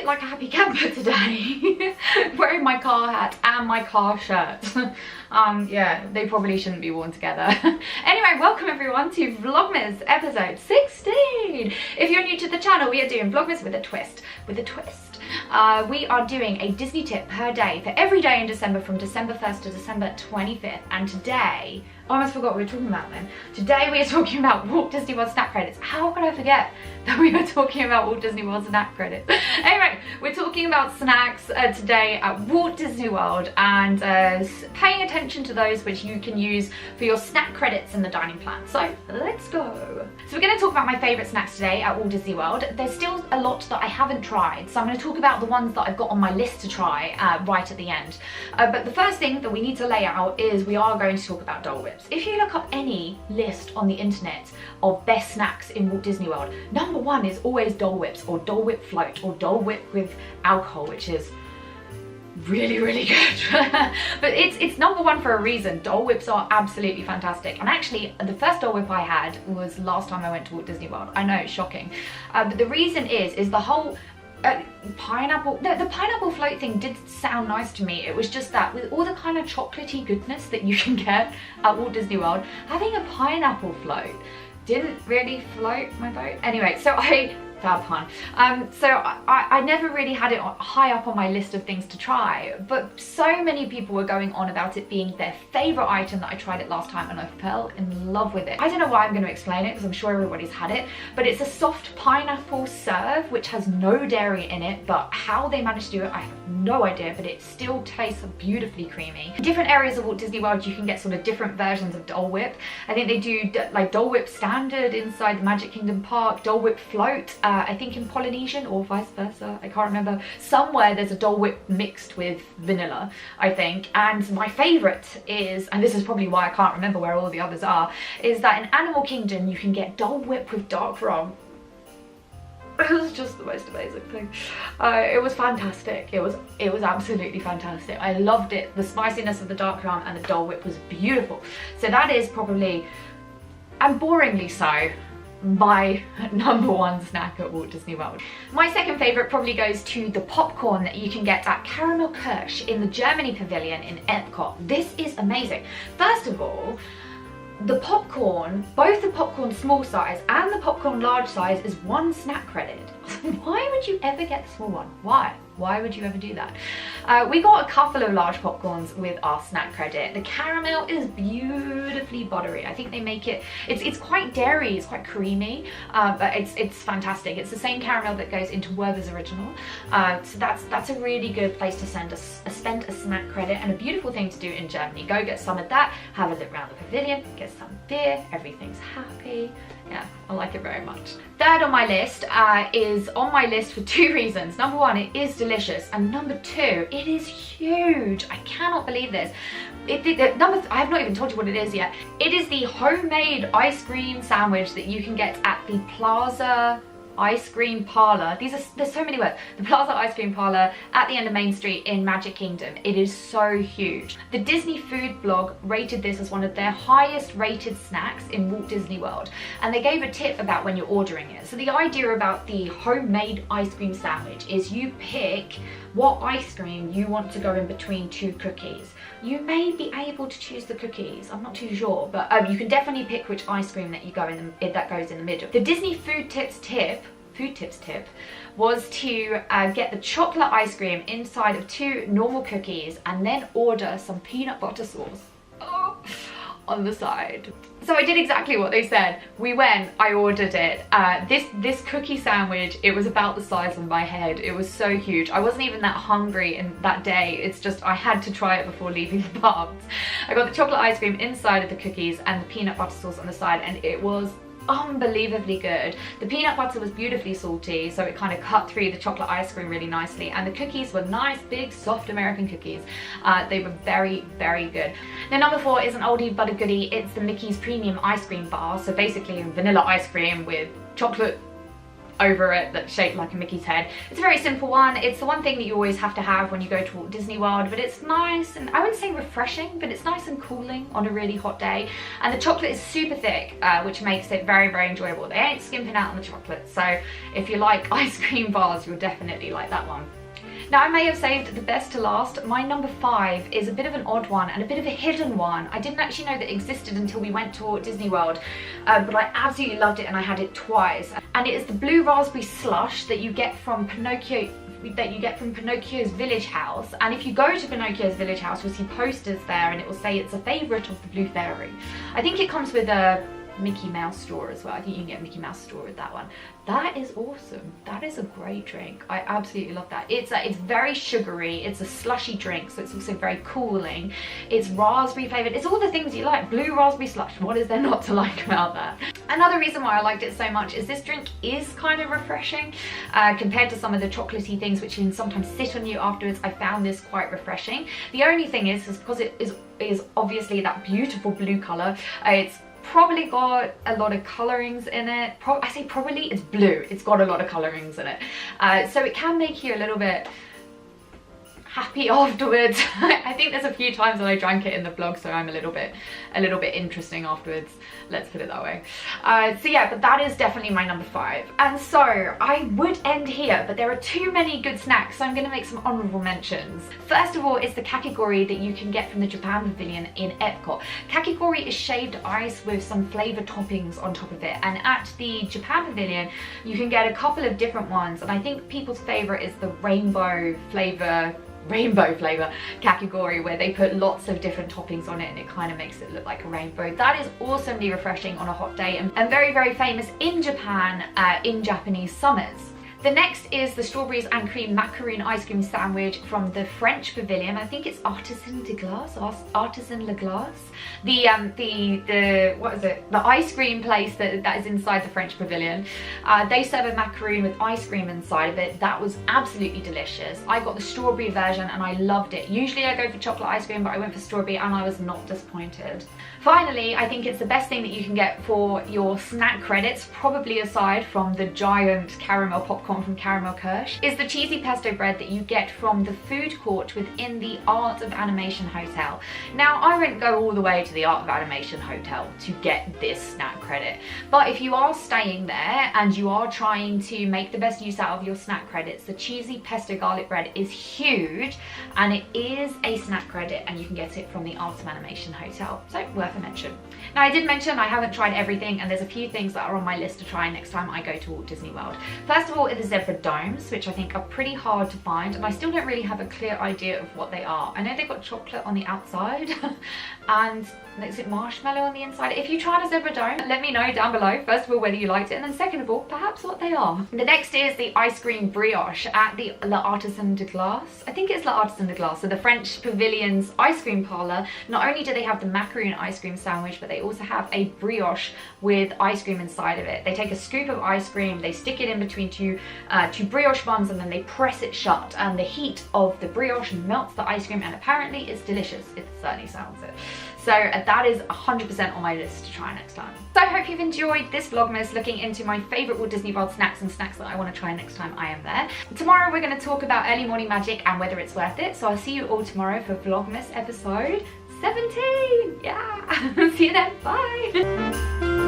bit like a happy camper today. Wearing my car hat and my car shirt. Yeah, they probably shouldn't be worn together. Anyway, welcome everyone to Vlogmas episode 16. If you're new to the channel, we are doing Vlogmas with a twist. We are doing a Disney tip per day for every day in December from December 1st to December 25th. And today, I almost forgot what we were talking about then. Today we are talking about Walt Disney World snack credits. How could I forget that we were talking about Walt Disney World snack credits? Anyway, we're talking about snacks today at Walt Disney World and paying attention to those which you can use for your snack credits in the dining plan. So let's go. So we're going to talk about my favourite snacks today at Walt Disney World. There's still a lot that I haven't tried, so I'm going to talk about the ones that I've got on my list to try right at the end. But the first thing that we need to lay out is we are going to talk about Dole Whips. If you look up any list on the internet of best snacks in Walt Disney World, number one is always Dole Whips or Dole Whip float or Dole Whip with alcohol, which is really good. But it's number one for a reason. Dole Whips are absolutely fantastic, and actually the first Dole Whip I had was last time I went to Walt Disney World. I know, it's shocking, but the reason is the whole pineapple, the pineapple float thing did sound nice to me. It was just that with all the kind of chocolatey goodness that you can get at Walt Disney World, having a pineapple float didn't really float my boat. Anyway, so bad pun. I never really had it high up on my list of things to try, but so many people were going on about it being their favourite item that I tried it last time, and I fell in love with it. I don't know why I'm going to explain it because I'm sure everybody's had it, but it's a soft pineapple serve which has no dairy in it, but how they managed to do it I have no idea, but it still tastes beautifully creamy. In different areas of Walt Disney World you can get sort of different versions of Dole Whip. I think they do like Dole Whip standard inside the Magic Kingdom park, Dole Whip float, I think in Polynesian or vice versa, I can't remember. Somewhere there's a Dole Whip mixed with vanilla, I think. And my favourite is, and this is probably why I can't remember where all the others are, is that in Animal Kingdom you can get Dole Whip with dark rum. It was just the most amazing thing. It was fantastic. It was absolutely fantastic. I loved it. The spiciness of the dark rum and the Dole Whip was beautiful. So that is probably, and boringly so, my number one snack at Walt Disney World. My second favourite probably goes to the popcorn that you can get at Caramel Kirsch in the Germany Pavilion in Epcot. This is amazing. First of all, the popcorn, both the popcorn small size and the popcorn large size is one snack credit. Why would you ever get the small one? Why would you ever do that? We got a couple of large popcorns with our snack credit. The caramel is beautifully buttery. I think they make it, it's quite dairy, it's quite creamy, but it's fantastic. It's the same caramel that goes into Werther's Original. So that's a really good place to spend a snack credit, and a beautiful thing to do in Germany. Go get some of that, have a look around the pavilion, get some beer, everything's happy. Yeah, I like it very much. Third on my list is on my list for two reasons. Number one, it is delicious, and number two, it is huge. I cannot believe this. I have not even told you what it is yet. It is the homemade ice cream sandwich that you can get at the Plaza Ice Cream Parlour. There's so many words. The Plaza Ice Cream Parlour at the end of Main Street in Magic Kingdom. It is so huge. The Disney Food blog rated this as one of their highest rated snacks in Walt Disney World, and they gave a tip about when you're ordering it. So the idea about the homemade ice cream sandwich is you pick what ice cream you want to go in between two cookies. You may be able to choose the cookies, I'm not too sure, but you can definitely pick which ice cream that that goes in the middle. The Disney Food Tips tip was to get the chocolate ice cream inside of two normal cookies and then order some peanut butter sauce on the side. So I did exactly what they said. We went, I ordered it. This cookie sandwich, it was about the size of my head. It was so huge. I wasn't even that hungry in that day. It's just I had to try it before leaving the parks. I got the chocolate ice cream inside of the cookies and the peanut butter sauce on the side, and it was unbelievably good. The peanut butter was beautifully salty, so it kind of cut through the chocolate ice cream really nicely, and the cookies were nice, big, soft American cookies. They were very good. Now number four is an oldie but a goodie. It's the Mickey's Premium Ice Cream Bar, so basically vanilla ice cream with chocolate over it that's shaped like a Mickey's head. It's a very simple one. It's the one thing that you always have to have when you go to Walt Disney World, but it's nice, and I wouldn't say refreshing, but it's nice and cooling on a really hot day. And the chocolate is super thick, which makes it very, very enjoyable. They ain't skimping out on the chocolate, so if you like ice cream bars, you'll definitely like that one. Now, I may have saved the best to last. My number 5 is a bit of an odd one and a bit of a hidden one. I didn't actually know that it existed until we went to Walt Disney World, but I absolutely loved it and I had it twice. And it is the blue raspberry slush that you get from Pinocchio's Village House. And if you go to Pinocchio's Village House, you'll see posters there and it will say it's a favourite of the Blue Fairy. I think it comes with a Mickey Mouse straw as well. I think you can get a Mickey Mouse straw with that one. That is awesome. That is a great drink. I absolutely love that. It's very sugary. It's a slushy drink, so it's also very cooling. It's raspberry flavoured. It's all the things you like. Blue raspberry slush. What is there not to like about that? Another reason why I liked it so much is this drink is kind of refreshing compared to some of the chocolatey things which can sometimes sit on you afterwards. I found this quite refreshing. The only thing is because it is obviously that beautiful blue colour. It's probably got a lot of colorings in it. I say probably, it's blue. It's got a lot of colorings in it. So it can make you a little bit happy afterwards. I think there's a few times when I drank it in the vlog, so I'm a little bit interesting afterwards. Let's put it that way. So yeah, but that is definitely my number 5. And so I would end here, but there are too many good snacks, so I'm going to make some honourable mentions. First of all is the kakigori that you can get from the Japan Pavilion in Epcot. Kakigori is shaved ice with some flavour toppings on top of it, and at the Japan Pavilion you can get a couple of different ones, and I think people's favourite is the rainbow flavour kakigori, where they put lots of different toppings on it and it kind of makes it look like a rainbow. That is awesomely refreshing on a hot day and very, very famous in Japan in Japanese summers. The next is the strawberries and cream macaroon ice cream sandwich from the French Pavilion. I think it's Artisan de Glace, Artisan Le Glace. The what is it? The ice cream place that is inside the French Pavilion. They serve a macaroon with ice cream inside of it. That was absolutely delicious. I got the strawberry version and I loved it. Usually I go for chocolate ice cream, but I went for strawberry and I was not disappointed. Finally, I think it's the best thing that you can get for your snack credits, probably aside from the giant caramel popcorn from Caramel Kirsch, is the cheesy pesto bread that you get from the food court within the Art of Animation Hotel. Now, I wouldn't go all the way to the Art of Animation Hotel to get this snack credit, but if you are staying there and you are trying to make the best use out of your snack credits, the cheesy pesto garlic bread is huge and it is a snack credit and you can get it from the Art of Animation Hotel, so worth a mention. Now, I did mention I haven't tried everything and there's a few things that are on my list to try next time I go to Walt Disney World. First of all, it is zebra domes, which I think are pretty hard to find, and I still don't really have a clear idea of what they are. I know they've got chocolate on the outside and is it marshmallow on the inside? If you tried a zebra dome, let me know down below, first of all, whether you liked it, and then second of all, perhaps what they are. The next is the ice cream brioche at the L'Artisan de Glace. I think it's L'Artisan de Glace, so the French Pavilion's ice cream parlour. Not only do they have the macaroon ice cream sandwich, but they also have a brioche with ice cream inside of it. They take a scoop of ice cream, they stick it in between two brioche buns, and then they press it shut, and the heat of the brioche melts the ice cream, and apparently it's delicious. It certainly sounds it. So that is 100% on my list to try next time. So I hope you've enjoyed this Vlogmas looking into my favourite Walt Disney World snacks and snacks that I want to try next time I am there. Tomorrow we're going to talk about early morning magic and whether it's worth it. So I'll see you all tomorrow for Vlogmas episode 17. Yeah, see you then. Bye.